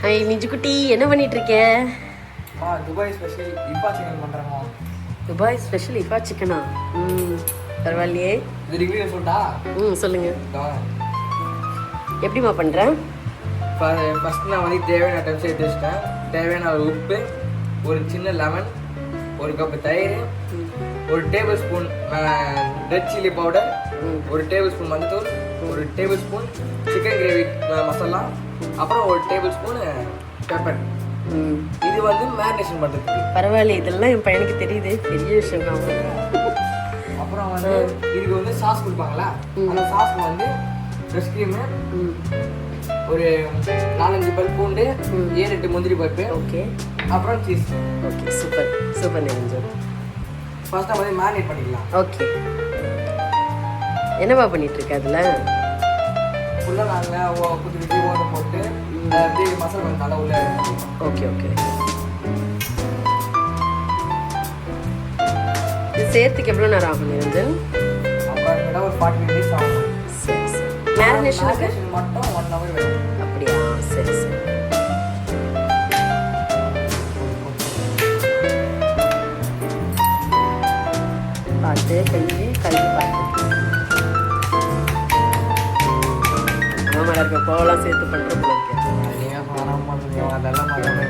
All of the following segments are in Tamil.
ஹாய் மிஞ்சுக்குட்டி, என்ன பண்ணிட்டு இருக்க? துபாய் ஸ்பெஷல் இப்பா சிக்கன் பண்ணுறேம்மா. துபாய் ஸ்பெஷல் இப்பா சிக்கனா? பரவாயில்லையே. இது ரிவ்யூ சொல்லிட்டா? சொல்லுங்க. எப்படிமா பண்ணுறேன்? ஃபஸ்ட் நான் வந்து தேவையான ஐட்டம்ஸ் எடுத்து வச்சிட்டேன். தேவையான உப்பு, ஒரு சின்ன லெமன், ஒரு கப்பு தயிர், ஒரு table spoon red chilli powder, ஒரு டேபிள் ஸ்பூன் மஞ்சள், ஒரு table spoon chicken gravy masala, அப்புறம் ஒரு டேபிள் ஸ்பூன் பெப்பர். இது வந்து மேரினேஷன் பண்ணுறதுக்கு. பரவாயில்ல, இதெல்லாம் என் பையனுக்கு தெரியுது, பெரிய விஷயம் தான். அப்புறம் வந்து இதுக்கு வந்து சாஸ் கொடுப்பாங்களா, அந்த சாஸ் வந்து ஃப்ரெஷ் க்ரீமு, ஒரு 4-5 பல் பூண்டு, 7-8 முந்திரி பருப்பு, ஓகே, அப்புறம் cheese. Okay, super super Niranjan. First வந்து மேரினேட் பண்ணிக்கலாம். ஓகே, என்னவா பண்ணிட்டு இருக்க அதில்? ஃபுல்லாக நாங்கள் குத்தி ஓட்ட போட்டு அப்படியே மசாலா கொஞ்சம் நல்லா உள்ள. ஓகே ஓகே, இது சேர்த்துக்கு எவ்வளோ நேரம் ஆகும் நிரஞ்சன்? அப்புறம் ஒரு 40 மினிட்ஸ் ஆகும். சரி சரி. மேரினேஷனுக்கு மட்டும் 1 hour வேணும். அப்படியா? சரி சரி. பார்த்து கையே கல்வி பார்த்து அம்மா இருக்க கோவலாம் சேர்த்து பண்ணுற போல இருக்கு. நீங்கள் பணம் பண்ணுங்க, அதெல்லாம் பண்ணுங்க.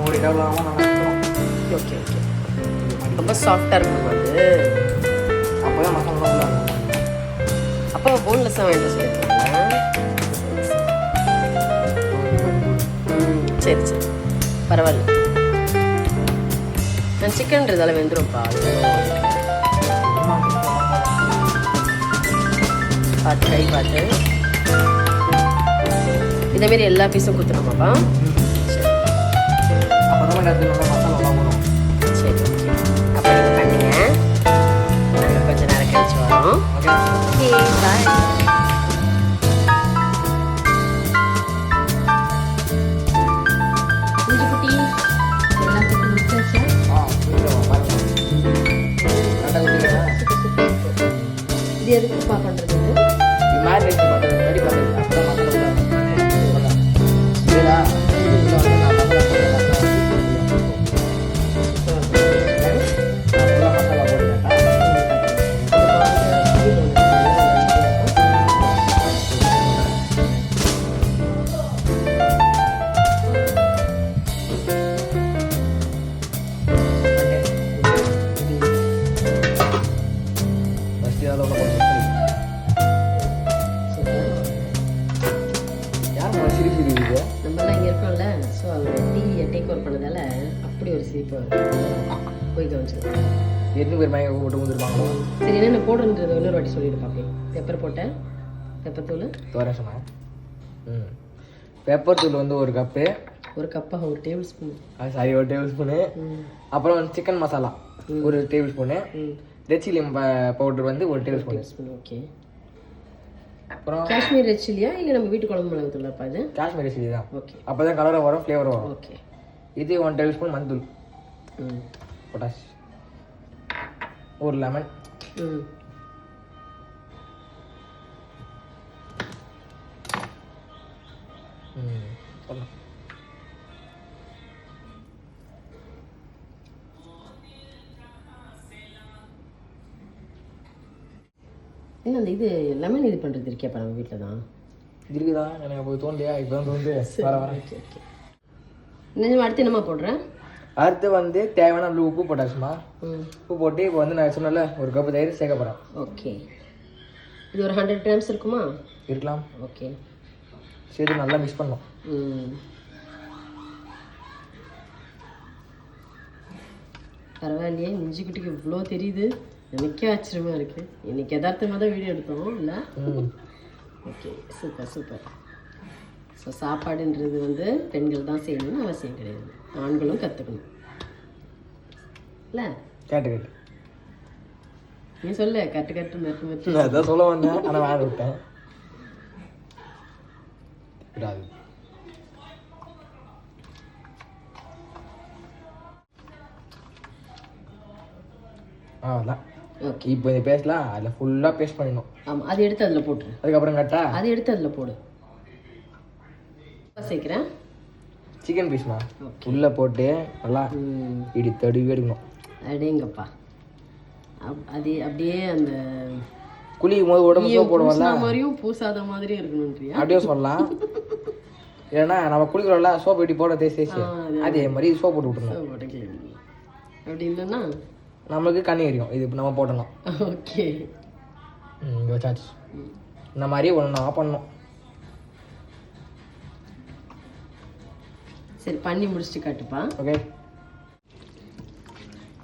ஒரு டெவலாகவும் நல்லா இருக்கும். ஓகே ஓகே, ரொம்ப சாஃப்டாக இருக்கும் அது. அப்போ தான் மசாலா நல்லா இருக்கும். அப்போ போன்லெஸ்ஸாக வேண்டாம் சொல்லியிருக்காங்க. சரி சரி, பரவாயில்ல. நான் சிக்கன்றதால வெந்துரும்ப்பா. பார்த்து கை பார்த்து இதேமாரி எல்லா பீஸும் குத்துணுமாப்பா? அப்போ தான் மசாலா நல்லா வரும். சரி ஓகே, அப்போ நீங்கள் பண்ணுங்க, நாங்கள் கொஞ்சம் நேரம் கழிச்சு வரோம். Okay bye. இது எதுக்குப்பா பண்ணுறது? மேரினேஷன் பண்ணுறது முன்னாடி பண்ணுறது. அப்போ தான் மசாலா சரிடா. நம்மலாம் இங்கே இருக்கோம்ல, ஸோ அவர் டிவியை டேக் ஓவர் பண்ணதால அப்படி ஒரு சிரிப்பு போய் கவனிச்சிருக்கேன். 8 பேர் மயங்க போட்டு வந்துருப்பாங்களோ. சரி, என்னென்ன போடுறதுன்றதை இன்னொரு வாட்டி சொல்லிட்டு பார்ப்பேன். பெப்பர் போட்டேன், பெப்பர் தூள் தோற சொன்னேன். பெப்பர் தூள் வந்து 1 cup, 1 கப்பாக 1 table spoon. Sorry 1 table spoon. அப்புறம் வந்து chicken masala 1 table spoon, red chilli powder வந்து 1 டேபிள் ஸ்பூன். ஓகே, அப்புறம் காஷ்மீர் ரெட் சில்லியா இல்லை நம்ம வீட்டு குழம்பு மிளகு தூளாப்பா இது? காஷ்மீரி சில்லி தான். ஓகே, அப்போ தான் கலரும் வரும், ஃப்ளேவரும் வரும். ஓகே, இது 1 டேபிள் ஸ்பூன் மஞ்சள், பொட்டாஷ், ஒரு லெமன், சொல்லலாம். என்ன அந்த இது லெமன் இது பண்ணுறது இருக்கேப்பா நம்ம வீட்டில் தான் இருக்குதா? எனக்கு அப்போ தோண்டியா? இப்போ தான் தோண்டு வர வர. ஓகே ஓகே, நிஜமா அடுத்து என்னம்மா போடுறேன்? அடுத்து வந்து தேவையான அளவு உப்பு போட்டாச்சுமா. உப்பு போட்டு இப்போ வந்து நான் சொன்னல 1 கப்பு தயிர் சேர்க்க போகிறேன். ஓகே, இது ஒரு 100 கிராம்ஸ் இருக்குமா? இருக்கலாம். ஓகே, சரி, நல்லா மிக்ஸ் பண்ணோம். பரவாயில்லையே, மிஞ்சி குட்டிக்கு இவ்வளோ தெரியுது, எனக்கே ஆச்சரியமாக இருக்குது. இன்னைக்கு யதார்த்தமாக தான் வீடியோ எடுத்தோம் இல்லை? Okay, super super. ஸோ சாப்பாடுன்றது வந்து பெண்கள் தான் செய்யணும்னு அவசியம் கிடையாது, ஆண்களும் கற்றுக்கணும் இல்லை? கேட்டு நீ சொல்லு, கட்டு கட்டு மெட்டு மெட்டு. அதான் சொல்ல வந்தேன், ஆனால் வேலை விட்டேன். Okay okay. இப்போ இந்த பேஸ்ட்லாம் அதில் ஃபுல்லாக பேஸ்ட் பண்ணிடணும். ஆமாம், அது எடுத்து அதில் போட்டுரு. அதுக்கப்புறம் கட்டா அது எடுத்து அதில் போடு. சேர்க்குறேன் சிக்கன் பீஸ்மா உள்ளே போட்டு நல்லா இடி தடுவி எடுக்கணும். அடேங்கப்பா. அது அப்படியே அந்த குளிக்கும் போது உடம்பு சோப் போடுவோம்ல மாதிரியும் பூசாத மாதிரியும் இருக்கணும்ன்றியா? அப்படியே சொல்லலாம். ஏன்னா நம்ம குளிக்கிறோம்ல சோப் வெட்டி போட தேய்ச்சி அதே மாதிரி சோப் போட்டு விட்டுருணும். அப்படி இல்லைன்னா நம்மளுக்கு கண்ணி எரியும். இது நம்ம போட்டணும். ஓகே. இங்கே வச்சாச்சு. இந்த மாதிரி ஒன்று பண்ணணும். சரி, பண்ணி முடிச்சுட்டு காட்டுப்பா. ஓகே.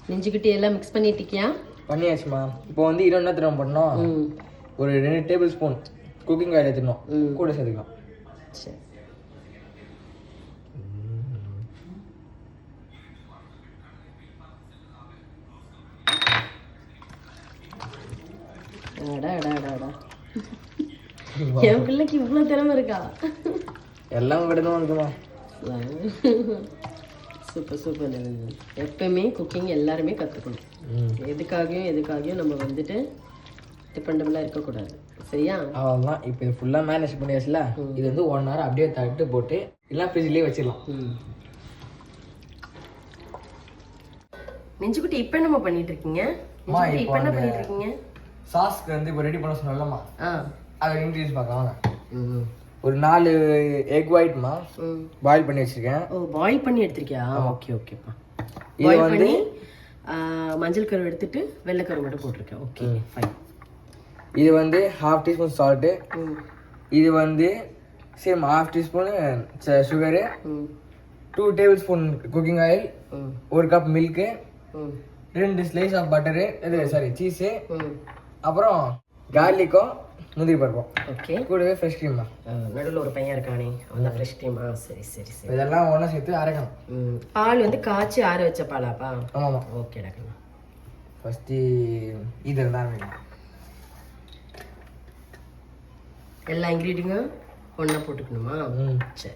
நெஞ்சுக்கிட்டி எல்லாம் மிக்ஸ் பண்ணிட்டியா? பண்ணியாச்சுமா. இப்போ வந்து இன்னும் என்ன பண்ணணும், ஒரு 2 டேபிள் ஸ்பூன் குக்கிங் ஆயில் எடுத்துடணும், கூட சேர்த்துக்கலாம். சரி. என் பிள்ளைக்கு இவ்வளோ திறமை இருக்கா? எல்லாம் விடணும் வந்துமா. Super super. எப்பவுமே குக்கிங் எல்லாருமே கற்றுக்கணும். எதுக்காகவும் நம்ம வந்துட்டு டிபெண்டபிளாக இருக்கக்கூடாது. சரியா? அவ்வளோதான். இப்போ இது ஃபுல்லாக மேனேஜ் பண்ணியாச்சுல. இது வந்து 1 hour அப்படியே தட்டு போட்டு எல்லாம் ஃப்ரிட்ஜ்லேயே வச்சிடலாம். நெஞ்சுக்குட்டி இப்போ என்னம்மா பண்ணிட்டு இருக்கீங்க? இப்போ என்ன பண்ணிட்டு இருக்கீங்க? சாஸ்க்கு வந்து இப்போ ரெடி பண்ண சொன்னோம்லம்மா, அதை இன்க்ரீஸ் பார்க்கலாம் வாங்க. ஒரு 4 எக் ஒயிட்மா பாயில் பண்ணி வச்சிருக்கேன். ஓ, பாயில் பண்ணி எடுத்திருக்கியா? ஓகே ஓகேப்பா. பாயில் பண்ணி மஞ்சள் கரு எடுத்துட்டு வெள்ளை கரு மட்டும் போட்டிருக்கேன். Okay fine. இது வந்து 1/2 டீஸ்பூன் சால்ட்டு, இது வந்து same 1/2 teaspoon sugar, 2 tablespoon cooking oil, 1 cup milk, 2 slice of butter, cheese, அப்புறம் கார்லிக்கும் முந்திரி பருப்போம். ஓகே. கூடவே ஃப்ரெஷ் க்ரீம் தான். நடுவில் ஒரு பையன் இருக்கானே, அந்த ஃப்ரெஷ் க்ரீம். சரி சரி சரி. இதெல்லாம் ஒன்றா சேர்த்து அரைக்கணும். பால் வந்து காய்ச்சி ஆற வச்ச பாலாப்பா? ஆமாம். Okay doctor. ஃபஸ்ட்டு இதில் தான் எல்லா இன்க்ரீடியன்ட்டும் ஒன்றா போட்டுக்கணுமா? சரி.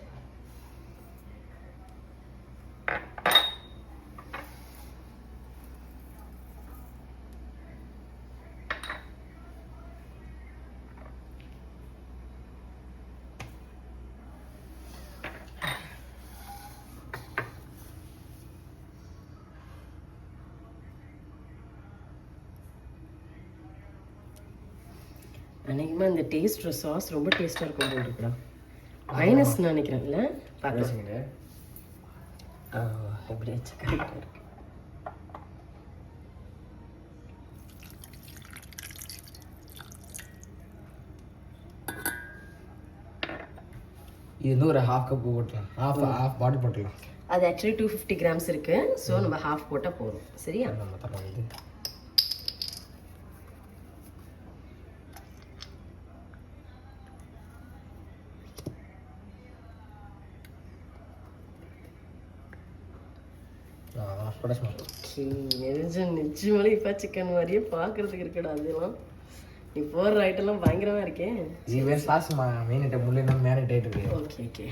அன்றைக்குமா இந்த டேஸ்ட் சாஸ் ரொம்ப டேஸ்ட்டாக இருக்கும் போது இருக்குடா. மைனஸ் நினைக்கிறேன் இல்லை? பார்க்க எப்படி வச்சு கரெக்டாக இருக்கு. இது வந்து ஒரு 1/2 கப் போட்டுலாம், ஹாஃப் பாட்டில் போட்டுலாம். அது ஆக்சுவலி 250 கிராம்ஸ் இருக்கு. ஸோ நம்ம ஹாஃப் போட்டால் போதும். சரியா? நம்ம தரம் வந்து நிச்சயமாலே இப்போ சிக்கன் மாதிரியே பார்க்கறதுக்கு இருக்கடா. அதெல்லாம் நீ போடுற ஐட்டம்லாம் பயங்கரமா இருக்கேன். இது சாஸ் மெயின் ஐட்டம் முள்ளே நம்ம மேரினேட் ஆகிட்டு இருக்கு. Okay okay.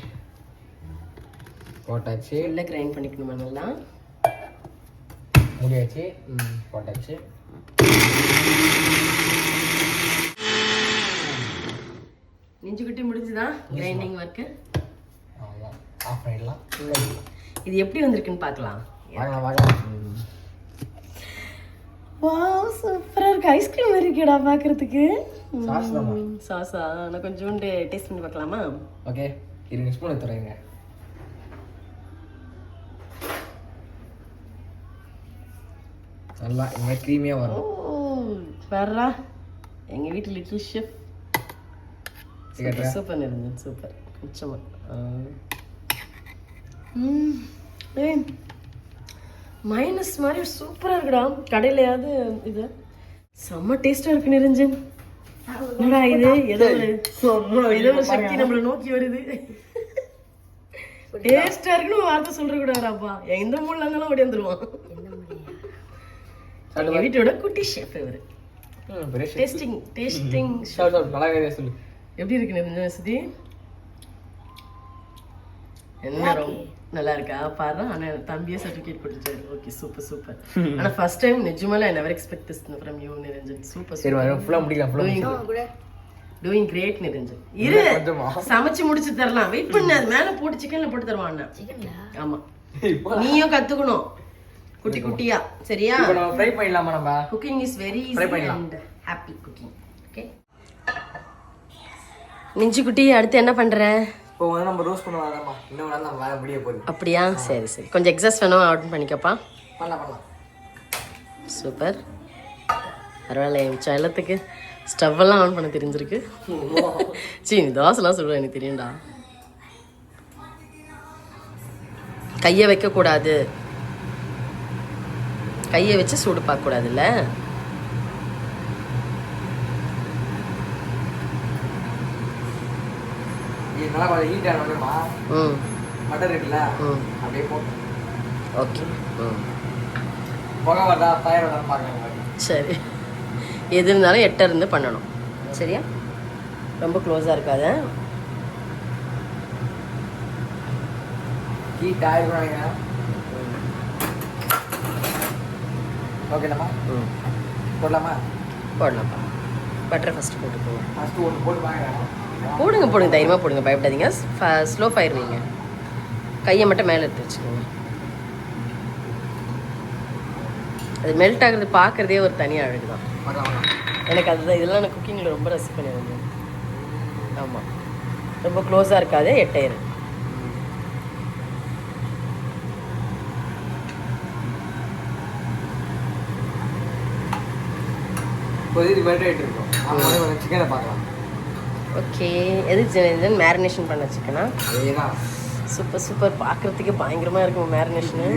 போட்டாச்சு. இல்லை கிரைண்ட் பண்ணிக்கணுமா நல்லா? முடியாச்சு. போட்டாச்சு. நெஞ்சுக்கிட்டி முடிஞ்சுதா கிரைண்டிங் ஒர்க்கு? அவ்வளோதான், ஆஃப் பண்ணிடலாம். இது எப்படி வந்திருக்குன்னு பார்க்கலாம். வாங்க. வாவ், சூப்பரா இருக்கு. ஐஸ்கிரீம் இருக்கேடா பார்க்கறதுக்கு. சாஸா? நான் கொஞ்சோண்டு டேஸ்ட் பண்ணி பார்க்கலாமா? ஓகே, 2 ஸ்பூன் எடுத்துறேங்க. நல்லா இந்த மாதிரி க்ரீமியா வரும். வரா எங்க வீட்டு லிட்டில் ஷெஃப். சூப்பர் இருந்தது. சூப்பர். நிச்சயமா. மைனஸ் மாதிரி சூப்பரா இருக்குடா. கடையிலையாவது இது செம்ம டேஸ்டா இருக்கு நிரஞ்சன். என்னடா இது? ஏதோ ஒரு சக்தி நம்மளை நோக்கி வருது. டேஸ்டா இருக்குன்னு வார்த்தை சொல்ற கூடாதாப்பா. எந்த மூணுல இருந்தாலும் ஓடி வந்துருவான். வீட்டோட குட்டி ஷெஃப் இவரு. டேஸ்டிங் எப்படி இருக்கு நிரஞ்சன்? சுதி என்ன நல்லா இருக்கா பாரு. ஆனால் தம்பியே சர்டிஃபிகேட் கொடுத்துட்டாரு. Okay super super. ஆனால் ஃபர்ஸ்ட் டைம் நிஜமால I never expect this from you Niranjan. Super சரி ஃபுல்லாக முடிக்கலாம் டூயிங் கிரேட் நிரஞ்சன். இரு சமைச்சு முடிச்சு தரலாம், வெயிட் பண்ணு. அது மேலே போட்டு சிக்கன்ல போட்டு தருவான் அண்ணா. ஆமா நீயும் கத்துக்கணும் குட்டி குட்டியா. சரியா? ஃப்ரை பண்ணலாமா நம்ம? Cooking is very easy and happy cooking. Okay Ninji குட்டி, அடுத்து என்ன பண்ற? இப்போ வந்து நம்ம ரோஸ்ட் பண்ணுவாங்கம்மா. இன்னும் நம்ம வேலை முடிய போகுது. அப்படியா? சரி சரி, கொஞ்சம் எக்ஸாஸ்ட் வேணும், ஆர்டர் பண்ணிக்கப்பா. பண்ணலாம். சூப்பர். பரவாயில்ல, என் செல்லத்துக்கு ஸ்டவ்வெல்லாம் ஆன் பண்ண தெரிஞ்சிருக்கு. சரி தோசைலாம் சொல்லுவேன், எனக்கு தெரியும்டா. கையை வைக்கக்கூடாது, கையை வச்சு சூடு பார்க்கக்கூடாதுல்ல. பட்டர் இருக்குல்ல, அப்படியே போட்டு. ஓகே புகை வரதா ஃபயர் வரதா பார்க்கணும். சரி, எது இருந்தாலும் 8 இருந்து பண்ணணும். சரியா? ரொம்ப க்ளோஸாக இருக்காத. ஹீட் ஆயிருக்குறாங்க. ஓகேண்ணா போடலாமா? போடலாம்ப்பா. பட்டரை ஃபஸ்ட்டு போட்டுக்கோங்க. ஃபஸ்ட்டு ஒன்று போட்டு வாங்க. போடுங்க தைரியமாக போடுங்க, பயப்படாதீங்க. ஸ்லோ ஃபயர் வைங்க. கையை மட்டும் மேலே எடுத்து வச்சுக்கோங்க. அது மெல்ட் ஆகுறது பார்க்குறதே ஒரு தனி அழகு தான். எனக்கு அதுதான், இதெல்லாம் நான் குக்கிங்கில் ரொம்ப ரசிப்பேன். ஆமாம், ரொம்ப க்ளோஸாக இருக்காது, 8 ஆயிரும். சிக்கனை பார்க்கலாம். ஓகே, எது மேரினேஷன் பண்ண சிக்கனா? சூப்பர் சூப்பர், பார்க்குறதுக்கு பயங்கரமாக இருக்கும் marination.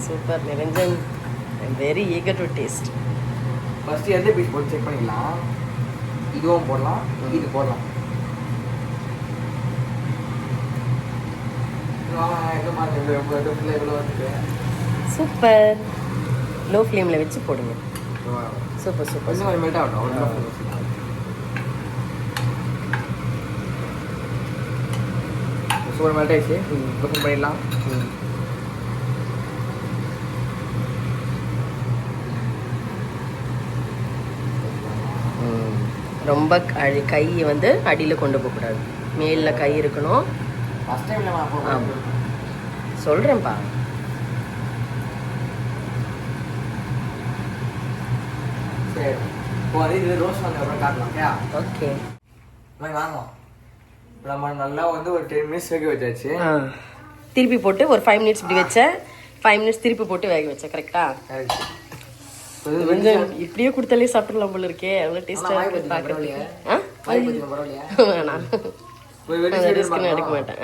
Super Niranjan, I am very eager to taste. First எந்த பீஸ் போட்டு செக் பண்ணிக்கலாம். இதுவும் போடலாம், இது போடலாம். சூப்பர், லோ ஃப்ளேமில் வச்சு போடுங்க. Super super. மெல்ட் ஆகட்டும். சூப்பர் மெல்ட் ஆயிடுச்சு. ஓப்பன் பண்ணிடலாம். ரொம்ப கை வந்து அடியில் கொண்டு போகக்கூடாது, மேலில் கை இருக்கணும். ஆமாம் சொல்கிறேன்ப்பா. சரி, இப்போ வந்து இது ரோஸ்ட் பண்ண காட்டலாம். ஓகே வாங்கலாம். நம்ம நல்லா வந்து ஒரு 10 மினிட்ஸ் வேக வச்சாச்சு. திருப்பி போட்டு ஒரு 5 மினிட்ஸ் இப்படி வச்சேன், 5 மினிட்ஸ் திருப்பி போட்டு வேக வச்சேன். கரெக்டா? இப்படியே கொடுத்தாலே சாப்பிடலாம் போல இருக்கே. எவ்வளோ டேஸ்டாக இருக்கு பார்க்குறதுக்கு. வேணாம், ரிஸ்க்னு எடுக்க மாட்டேன்.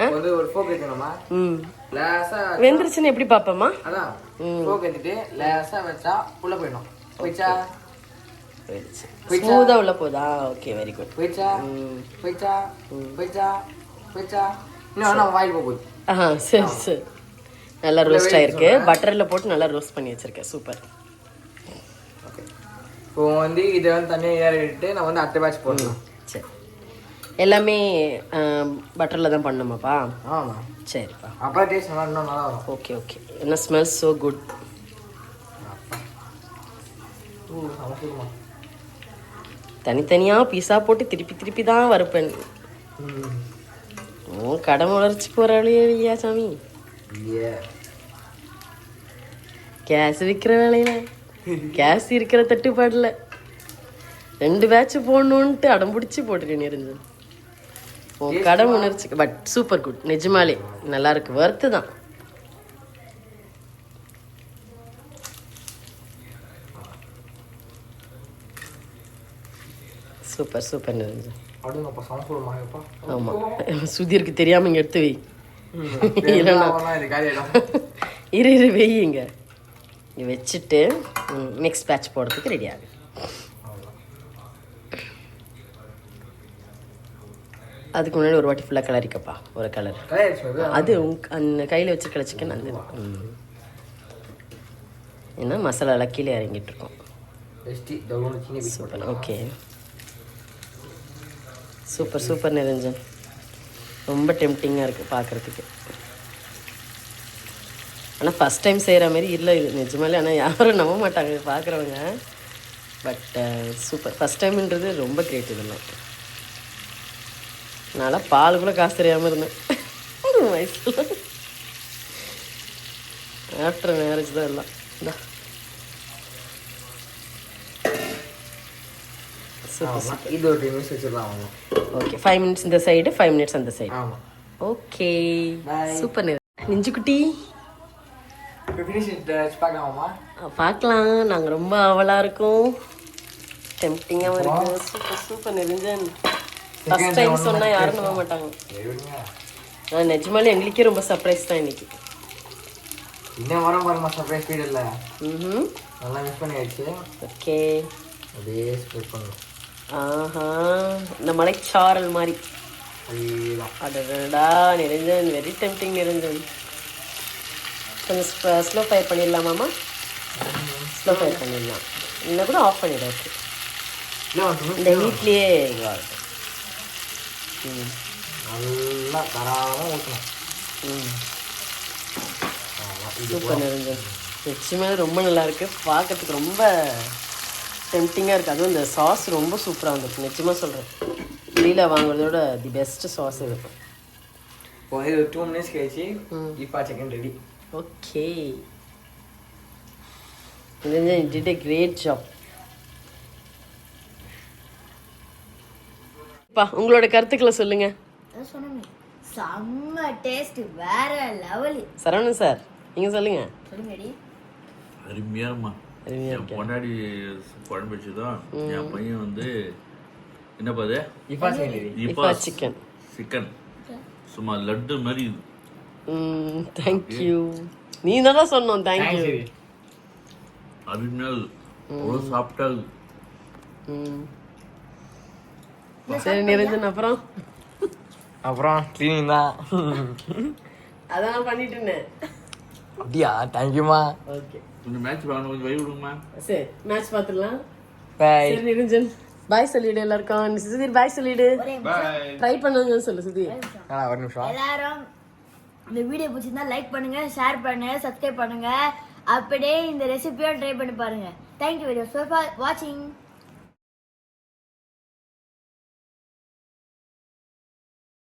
வெந்துருச்சுன்னு எப்படி பார்ப்போமா? ஸ்மூத்தாக உள்ள போதா? Okay, very good. சரி சரி, நல்லா ரோஸ்ட் ஆயிருக்கு. பட்டரில் போட்டு நல்லா ரோஸ்ட் பண்ணி வச்சிருக்கேன். சூப்பர். இப்போ வந்து இதை வந்து தனியாக ஏறிட்டு நான் வந்து அடுத்த பேட்ச் போடலாம். சரி, எல்லாமே பட்டரில் தான் பண்ணணுமாப்பா? ஆமாம். சரிப்பா, அப்புறம் டேஸ்ட் நல்லா இன்னும் நல்லா வரும். Okay okay. என்ன ஸ்மெல் ஸோ குட். தனித்தனியாக பீஸா போட்டு திருப்பி திருப்பி தான் வறுப்பேன். கடமை வளர்ச்சி போகிறாளே ஐயா சாமி. கேஸ் விற்கிற வேலையில் கேஸ் இருக்கிற தட்டுப்பாடில் 2 பேட்ச் போடணுன்ட்டு அடம் பிடிச்சி போட்டுருக்கேன் இருந்தது. கடமை உணர்ச்சி. பட் சூப்பர் குட், நிஜமாலே நல்லா இருக்கு, வறுத்து தான். Super super Niranjan. ஆமாம், சுதீருக்கு தெரியாமல் இங்கே எடுத்து வை. இரு வெய்யுங்க. இங்கே வச்சுட்டு நெக்ஸ்ட் பேட்ச் போடுறதுக்கு ரெடி ஆகுது. அதுக்கு முன்னாடி ஒரு வாட்டி ஃபுல்லாக கிளறிக்கப்பா. ஒரு கலர் அது அந்த கையில் வச்சுருக்கிற சிக்கன் அந்த ஏன்னா மசாலா கீழே இறங்கிட்டு இருக்கோம். Super. Okay, super super Niranjan. ரொம்ப டெம்டிங்காக இருக்குது பார்க்குறதுக்கு. ஆனால் ஃபஸ்ட் டைம் செய்கிற மாதிரி இல்லை இது நிஜமாலே. ஆனால் யாரும் நம்ப மாட்டாங்க பார்க்குறவங்க. But super. ஃபஸ்ட் டைம்ன்றது ரொம்ப கிரேட் இதெல்லாம். நான்லாம் பால் கூட காசு தெரியாமல் இருந்தேன் வயசில். ஆஃப்டர் மேரேஜ் தான் எல்லாம். சூப்பர். இது ஒரு 10 minutes வச்சிடலாம். ஓகே 5 minutes இந்த சைடு 5 minutes அந்த சைடு. ஆமாம். Okay super. நெஞ்சுக்குட்டி பார்க்கலாமா? பார்க்கலாம். நாங்கள் ரொம்ப ஆவலாக இருக்கோம். டெம்ப்டிங்காகவும் இருக்குது. Super super Niranjan. First time சொன்னால் யாரும் நம்ப மாட்டாங்க. நான் நிஜமாலே எங்களுக்கே ரொம்ப சர்ப்ரைஸ் தான் இன்னைக்கு. இன்னும் வர பாருமா சர்ப்ரைஸ் ஃபீட் இல்லை. ம் நல்லா மிஸ் பண்ணியாச்சு. ஓகே அப்படியே ஸ்ப்ரெட் பண்ணணும். ஆஹா இந்த மலைச்சாரல் மாதிரி. அதுதான். அடடா நிரஞ்சன் வெரி டெம்ப்டிங் நிரஞ்சன். கொஞ்சம் ஸ்லோ ஃபயர் பண்ணிடலாமாம்மா? ஸ்லோ ஃபயர் பண்ணிடலாம். இன்னும் கூட ஆஃப் பண்ணிவிட. ஓகே இந்த வீட்லேயே நல்லா தராமல் ஊற்றணும். சூப்பர் நிரஞ்சன். நிச்சயமாக ரொம்ப நல்லாயிருக்கு. பார்க்கறதுக்கு ரொம்ப டெம்ப்டிங்காக இருக்குது. அதுவும் இந்த சாஸ் ரொம்ப சூப்பராக இருந்துருக்கு. நிச்சயமாக சொல்கிறேன். வெளியில் வாங்குறதோட தி பெஸ்ட் சாஸ் இது. இப்போ இது 2 minutes கழிச்சு இப்பா chicken ready. Okay Niranjan you did a great job. உங்களோட கருத்துக்களை சொல்லுங்க. செம்ம டேஸ்ட் வேற லெவல். சரவணன் சார் நீங்க சொல்லுங்க. சொல்லுங்கடி. அருமையாருமா. என் பொண்டாடி குழம்பு வச்சுதான் என் பையன் வந்து என்ன பாது இப்பா சிக்கன் ரெடி. இப்பா சிக்கன் சிக்கன் சும்மா லட்டு மாதிரி. தேங்க்யூ. நீ தான் சொன்னோம் தேங்க்யூ. அருமையாக அவ்வளோ சாப்பிட்டாது. சரி நிரஞ்சன் அப்புறம் க்ளீனிங் தான். அதான் பண்ணிட்டு இருந்தேன். அப்படியா? தேங்க்யூமா. ஓகே கொஞ்சம் மேட்ச் பார்க்கணும், கொஞ்சம் வை விடுங்கம்மா. சரி மேட்ச் பார்த்துடலாம். பாய். சரி நிரஞ்சன் பாய் சொல்லிடு எல்லாருக்கும். சுதீர் பாய் சொல்லிடு. ட்ரை பண்ணுங்க சொல்லு சுதீர். ஒரு நிமிஷம். எல்லாரும் இந்த வீடியோ பிடிச்சிருந்தா லைக் பண்ணுங்க, ஷேர் பண்ணுங்க, சப்ஸ்கிரைப் பண்ணுங்க. அப்படியே இந்த ரெசிபியும் ட்ரை பண்ணி பாருங்க. தேங்க்யூ வெரி மச் ஃபார் வாட்சிங்.